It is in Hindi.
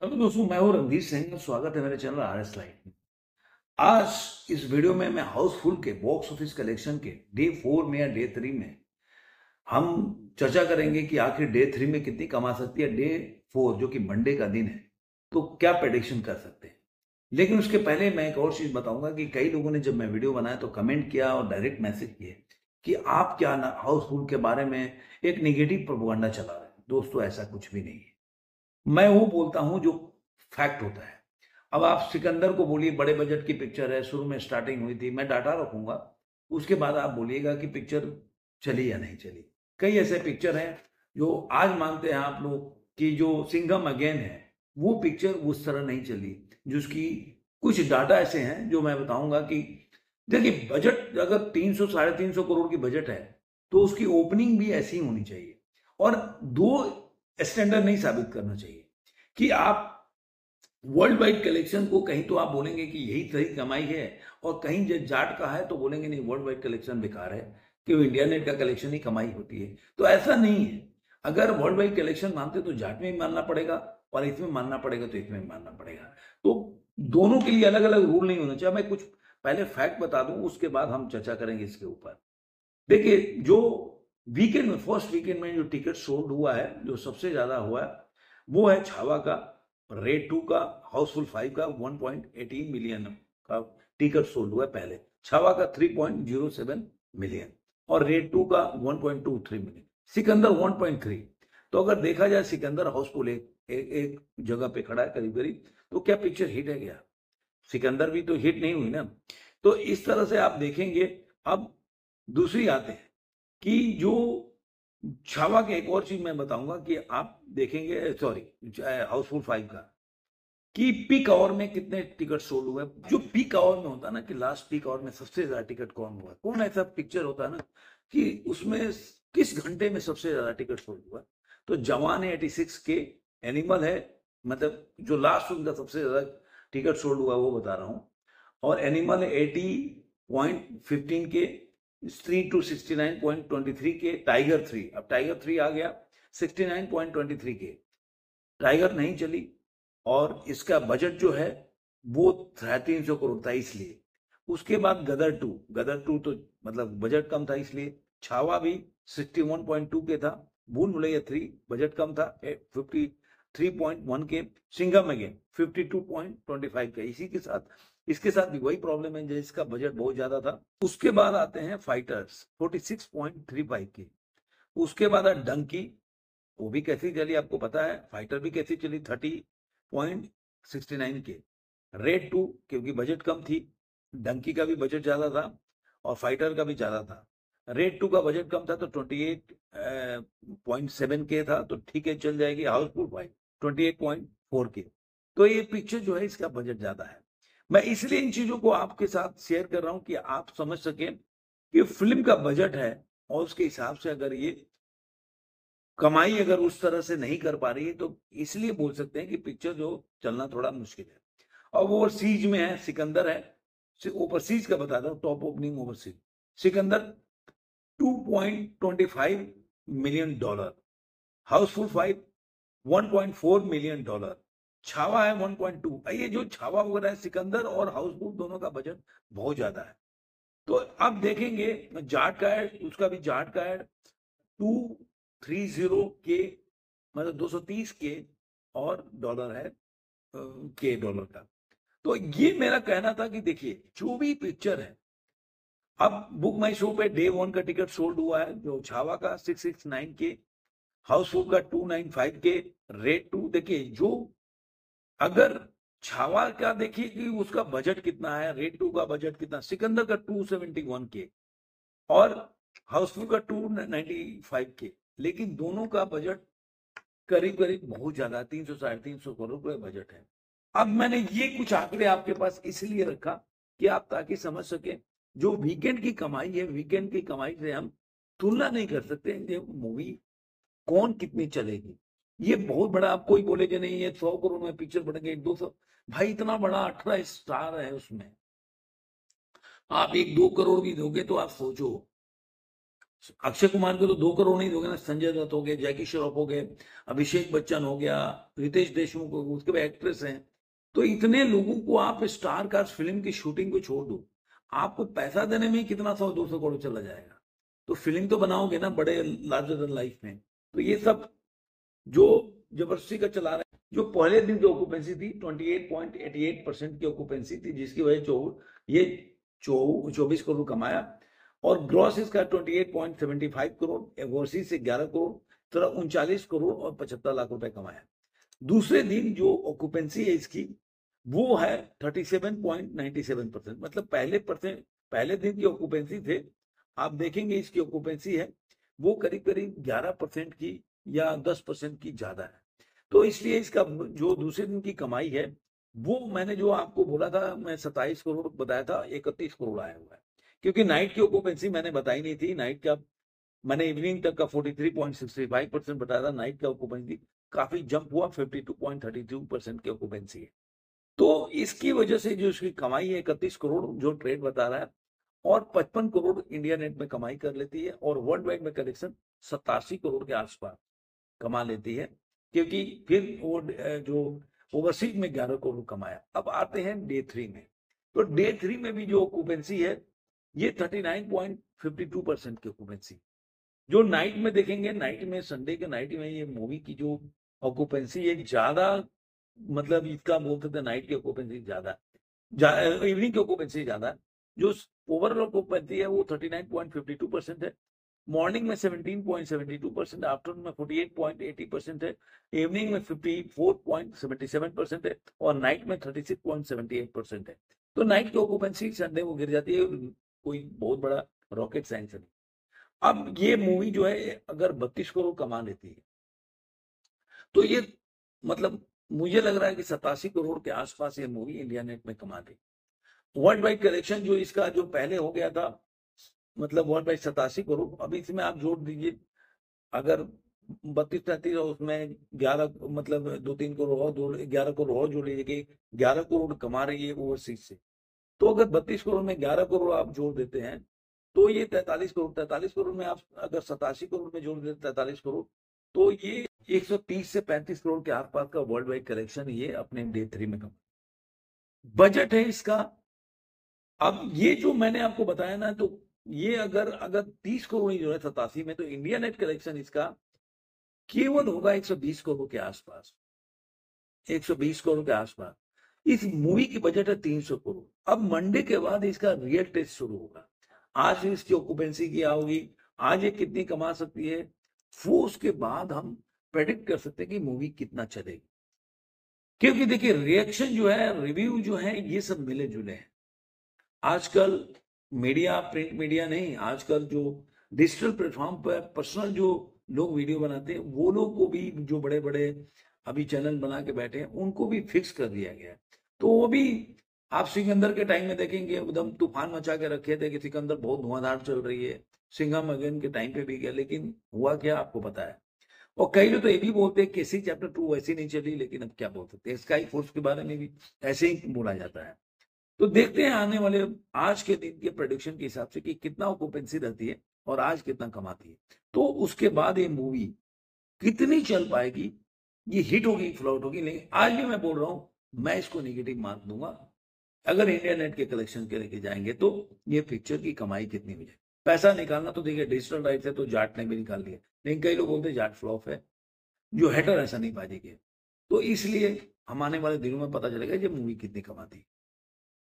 हेलो दोस्तों, मैं हूं रणधीर सिंह और स्वागत है मेरे चैनल RS लाइट में। आज इस वीडियो में मैं हाउसफुल के बॉक्स ऑफिस कलेक्शन के डे 4 में या डे 3 में हम चर्चा करेंगे कि आखिर डे 3 में कितनी कमा सकती है। डे 4 जो कि मंडे का दिन है, तो क्या प्रेडिक्शन कर सकते हैं। लेकिन उसके पहले मैं एक और चीज बताऊंगा कि कई लोगों ने जब मैं वीडियो बनाया तो कमेंट किया और डायरेक्ट मैसेज किए कि आप क्या हाउसफुल के बारे में एक निगेटिव प्रोपेगेंडा चला रहे हैं। दोस्तों, ऐसा कुछ भी नहीं है। मैं वो बोलता हूं जो फैक्ट होता है। अब आप सिकंदर को बोलिए बड़े बजट की पिक्चर है, शुरू में स्टार्टिंग हुई थी, मैं डाटा रखूंगा। उसके बाद आप बोलिएगा कि पिक्चर चली या नहीं चली। कई ऐसे पिक्चर हैं जो आज मानते हैं आप लोग कि जो सिंघम अगेन है, वो पिक्चर उस तरह नहीं चली। जिसकी कुछ डाटा ऐसे हैं जो मैं बताऊंगा कि देखिए, बजट अगर 300 350 करोड़ की बजट है तो उसकी ओपनिंग भी ऐसी होनी चाहिए। और दो स्टैंडर्ड नहीं साबित करना चाहिए कि आप वर्ल्ड वाइड कलेक्शन को कहीं तो आप बोलेंगे कि यही सही कमाई है, और कहीं जब जाट का है तो बोलेंगे नहीं, वर्ल्ड वाइड कलेक्शन बेकार है, कि इंडिया नेट का कलेक्शन ही कमाई होती है। तो ऐसा नहीं है। अगर वर्ल्ड वाइड कलेक्शन मानते तो जाट में भी मानना पड़ेगा, और इसमें मानना पड़ेगा तो इसमें भी मानना पड़ेगा। तो दोनों के लिए अलग अलग रूल नहीं होना चाहिए। मैं कुछ पहले फैक्ट बता दूं, उसके बाद हम चर्चा करेंगे इसके ऊपर। देखिए, जो वीकेंड में फर्स्ट वीकेंड में जो टिकट सोल्ड हुआ है, जो सबसे ज्यादा हुआ है, वो है छावा का, रेड 2 का, हाउसफुल 5 का 1.18 मिलियन का टिकट सोल्ड हुआ है पहले। छावा का 3.07 मिलियन और रेड 2 का 1.23 मिलियन। सिकंदर 1.3। तो अगर देखा जाए सिकंदर हाउसफुल एक जगह पे खड़ा है करीब करीब, तो क्या पिक्चर हिट है क्या? सिकंदर भी तो हिट नहीं हुई ना। तो इस तरह से आप देखेंगे। अब दूसरी आते हैं कि जो छावा के एक और चीज मैं बताऊंगा कि आप देखेंगे, सॉरी, हाउसफुल 5 का, कि पीक आवर में कितने टिकट सोल्ड हुए। जो पीक आवर में होता है ना, कि लास्ट पीक आवर में सबसे ज्यादा टिकट कौन हुआ, कौन ऐसा पिक्चर होता है ना कि उसमें किस घंटे में सबसे ज्यादा टिकट सोल्ड हुआ। तो जवान है 86 के, एनिमल है, मतलब जो लास्ट उनका सबसे ज्यादा टिकट सोल्ड हुआ वो बता रहा हूं। और एनिमल है 80.15 के, स्त्री टू 69.23 के, टाइगर 3, अब टाइगर 3 आ गया 69.23 के। टाइगर नहीं चली, और इसका बजट जो है वो 350 करोड़ था इसलिए। उसके बाद गदर 2 तो मतलब बजट कम था इसलिए। छावा भी 61.2 के था। भूल भुलैया 3 बजट कम था 53.1 के। सिंघम अगेन 52.25 के। इसी के साथ इसके साथ भी वही प्रॉब्लम है, जिसका बजट बहुत ज्यादा था। उसके बाद आते हैं फाइटर्स 46.35 के। उसके बाद डंकी, वो भी कैसी चली आपको पता है। फाइटर भी कैसी चली 30.69 के। रेड 2 क्योंकि बजट कम थी, डंकी का भी बजट ज्यादा था और फाइटर का भी ज्यादा था। रेड 2 का बजट कम था तो 28.7 के था, तो ठीक है, चल जाएगी। हाउसफुल 5 28.4 के। तो ये पिक्चर जो है इसका बजट ज्यादा है। मैं इसलिए इन चीजों को आपके साथ शेयर कर रहा हूं कि आप समझ सकें कि फिल्म का बजट है, और उसके हिसाब से अगर ये कमाई अगर उस तरह से नहीं कर पा रही है, तो इसलिए बोल सकते हैं कि पिक्चर जो चलना थोड़ा मुश्किल है। और वो ओवरसीज में है, सिकंदर है। ओवरसीज का बता दो, top opening overseas Sikandar 2.25 million dollar, Housefull 5 1.4 million dollar, Chhaava है 1.2। ये जो छावा वगैरह है, सिकंदर और हाउसफुल दोनों का बजट बहुत ज्यादा है। तो अब देखेंगे जाट का है, उसका भी जाट का है 230 के, मतलब 230 के, और डॉलर है के डॉलर का। तो ये मेरा कहना था कि देखिए, जो भी पिक्चर है, अब बुक माई शो पे डे 1 का टिकट सोल्ड हुआ है, जो छावा का 669 के, हाउसफुल का 295 के, रेड 2। देखिए, जो अगर छावा का देखिए कि उसका बजट कितना है, रेड 2 का बजट कितना, सिकंदर का 271 के, और हाउसफुल का 295 के। लेकिन दोनों का बजट करीब करीब बहुत ज्यादा, 300 350 करोड़ रुपए बजट है। अब मैंने ये कुछ आंकड़े आपके पास इसलिए रखा कि आप ताकि समझ सके, जो वीकेंड की कमाई है, वीकेंड की कमाई से हम तुलना नहीं कर सकते ये मूवी कौन कितनी चलेगी। ये बहुत बड़ा, आप कोई बोले कि नहीं ये 100 करोड़ में पिक्चर बन गई, 200, भाई इतना बड़ा 18 स्टार है उसमें, आप 1-2 करोड़ भी दोगे तो आप सोचो अक्षय कुमार को तो 2 करोड़ नहीं दोगे ना, संजय दत्त हो गए, जैकी श्रॉफ हो गए, अभिषेक बच्चन हो गया, रितेश देशमुख हो गए, उसके बाद एक्ट्रेस हैं। तो इतने लोगों को आप स्टार कास्ट फिल्म की शूटिंग को छोड़ दो, आपको पैसा देने में ही कितना 100-200 करोड़ चला जाएगा। तो फिल्म तो बनाओगे ना बड़े लार्जर देन लाइफ में। तो ये सब जो जबरदस्ती का चला रहे हैं। जो पहले दिन की ऑक्यूपेंसी थी 28.88% की ऑक्यूपेंसी थी, जिसकी वजह ये 24 करोड़ कमाया। और ग्रॉस इसका 28.75 करोड़, ओवरसीज से 11 करोड़, तो 39 करोड़ और 75 लाख रुपए कमाया। दूसरे दिन जो ऑक्यूपेंसी है इसकी वो है 37.97%। मतलब पहले दिन की ऑक्यूपेंसी थे, आप देखेंगे इसकी ऑक्यूपेंसी है वो करीब करीब 11% की या 10% की ज्यादा है। तो इसलिए इसका जो दूसरे दिन की कमाई है वो मैंने जो आपको बोला था, मैं 27 करोड़ बताया था, 31 करोड़ आया हुआ है। क्योंकि नाइट की ऑक्यूपेंसी मैंने बताई नहीं थी, नाइट का मैंने इवनिंग तक का 43.65% बताया था, नाइट का ऑक्यूपेंसी काफी जंप हुआ, 52.32% की ऑक्यूपेंसी है। तो इसकी वजह से जो इसकी कमाई है 31 करोड़ जो ट्रेड बता रहा है, और 55 करोड़ इंडिया नेट में कमाई कर लेती है, और वर्ल्ड वाइड में कलेक्शन 87 करोड़ के आसपास कमा लेती है। क्योंकि फिर वो जो ओवरसीज में 11 करोड़ कमाया। अब आते हैं डे 3 में। तो डे 3 में भी जो ऑक्यूपेंसी है ये 39.52% की ऑक्यूपेंसी। जो नाइट में देखेंगे, नाइट में संडे के नाइट में ये मूवी की जो ऑक्यूपेंसी है ज्यादा, मतलब इसका बोलते थे नाइट की ऑक्यूपेंसी ज्यादा, इवनिंग की ऑक्यूपेंसी ज्यादा है। जो ओवरऑल ऑक्यूपेंसी है वो 39.52% है। मॉर्निंग में 17.72%, आफ्टरनून में 48.80% है, इवनिंग में 54.77% है, और नाइट में 36.78% है। तो नाइट की ऑक्यूपेंसी संडे को गिर जाती है, कोई बहुत बड़ा रॉकेट साइंस नहीं। अब ये मूवी जो है अगर 32 करोड़ कमा लेती है तो ये मतलब मुझे लग रहा है कि 87 करोड़ के आसपास ये मूवी इंडिया नेट में कमा देगी। वर्ल्ड वाइड कलेक्शन जो इसका जो पहले हो गया था, मतलब वर्ल्ड वाइड 87 करोड़, अभी इसमें आप जोड़ दीजिए, अगर 32-33 उसमें 11, मतलब 2-3 करोड़ और 11 करोड़ और जोड़ लीजिए कि 11 करोड़ कमा रही है ओवरसीज से। तो अगर 32 करोड़ में 11 करोड़ आप जोड़ देते हैं तो ये 43 करोड़, 43 करोड़ में आप अगर 87 करोड़ में जोड़ देते 43 करोड़, तो ये 130 से 35 करोड़ के आसपास का वर्ल्ड वाइड कलेक्शन ये अपने डे 3 में कमा। बजट है इसका, अब ये जो मैंने आपको बताया ना, तो ये अगर 30 करोड़ ही जो है 87 में, तो इंडिया नेट कलेक्शन इसका केवल होगा 120 करोड़ के आसपास, 120 करोड़ के आसपास। इस मूवी की बजट है 300 करोड़। अब मंडे के बाद इसका रियल टेस्ट शुरू होगा। आज इसकी ऑक्यूपेंसी क्या होगी, आज ये कितनी कमा सकती है, वो उसके बाद हम प्रेडिक्ट कर सकते हैं कि मूवी कितना चलेगी। क्योंकि देखिए रिएक्शन जो है, रिव्यू जो है, ये सब मिले जुले हैं। आजकल मीडिया, प्रिंट मीडिया नहीं, आजकल जो डिजिटल प्लेटफॉर्म पर पर्सनल जो लोग वीडियो बनाते हैं, वो लोग को भी, जो बड़े बड़े अभी चैनल बना के बैठे हैं, उनको भी फिक्स कर दिया गया है। तो वो भी आप सिकंदर के टाइम में देखेंगे एकदम तूफान मचा के रखे थे कि सिकंदर बहुत धुआंधार चल रही है, सिंघम अगेन के टाइम पे भी गया, लेकिन हुआ क्या आपको पता है। और कई लोग तो ये भी बोलते हैं केसी चैप्टर 2 वैसी नहीं चली, लेकिन अब क्या बोल सकते हैं, स्काई फोर्स के बारे में भी ऐसे ही बोला जाता है। तो देखते हैं आने वाले आज के दिन के प्रेडिक्शन के हिसाब से कि कितना ऑक्यूपेंसी रहती है और आज कितना कमाती है। तो उसके बाद ये मूवी कितनी चल पाएगी, ये हिट होगी फ्लॉप होगी। लेकिन आज भी मैं बोल रहा हूं, मैं इसको नेगेटिव मार्क दूंगा। अगर इंडिया नेट के कलेक्शन के लेके जाएंगे तो ये पिक्चर की कमाई कितनी हो जाए। पैसा निकालना तो देखिए डिजिटल राइट है, तो जाट ने भी निकाल लिया, लेकिन कई लोग बोलते हैं जाट फ्लॉप है, जो हेटर ऐसा नहीं बाजी के। तो इसलिए हम आने वाले दिनों में पता चलेगा ये मूवी कितनी कमाती है।